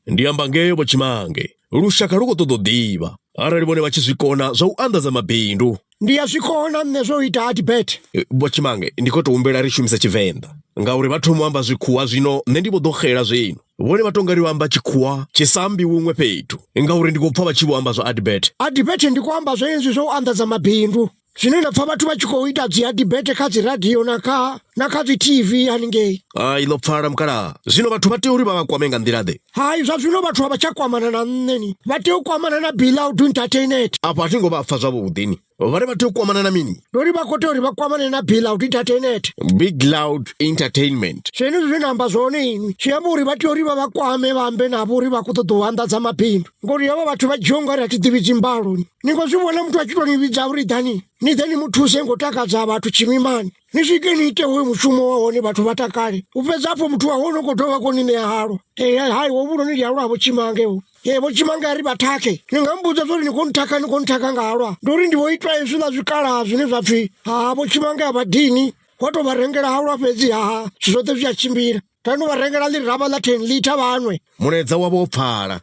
ndiyamba ngeyo Vhotshimange lushaka lukotododziwa arali vone vachizvikona zva uanḓadza mabindu. Ndiyazvikona nne zvoita advert. Vhotshimange ndikotohumbela ri shumisa Tshivenḓa ngauri vhathu mu amba zwikhuwa zwino nne ndi vho ḓo xela zwino vone vatonga ri amba tshikhuwa tshisambi huṅwe fhethu ngauri ndi khou pfa vha tshi vho amba zwa advert. Advert ndi ku amba zwenezwi zwa u anḓadza mabindu zwine nda pfa vhathu vha tshi khou ita dzi advert kha dzi radio na kha dzi TV haningei. Ai ḽo pfala mukalaha zwino vhathu vha tea uri vha kwame nga nḓila ḓe. Hai zwa zwino vhathu vha tsha kwamana na nne ni vha tea u kwamana na Beloud Entertainment. Afha thi ngo vha pfa zwavhuḓi ni vhane vha tea u kwamana na mini ndori vha khou tea uri vha kwamane na Beloud Entertainment. Big Loud Entertainment zwene zwine amba zwone ini zwi amba uri vha tea uri vha kwame vha ambe navho uri vha khou ṱoḓa u anḓadza mabindu ngori havha vhathu vha dzhia ungari a thi ḓivhi dzimbalo ni ngo zwi vhona muthu a tshi tou ni vhidza uri dani ni ḓe ni muthuse ngo takadza vhathu tshimimani ni swike ni ite hoyo mushumo wa hone vhathu vha takale u fhedza afho muthu wa hone khou dovha koni ne halwa hai wo vhuno ni halwa Vhotshimange ho Vhotshimange ari bathake ni nga mbudza zuri ni khou nthaka nga halwa ndori ndi vho itwa izwi zwikala zwine zwa pfi Vhotshimange a badini wa to vha rengela halwa fhedzi zwoṱhe zwi a tshimbila tano vha rengela ḽi rava ḽa 10 liter vanwe munedza wavho pfala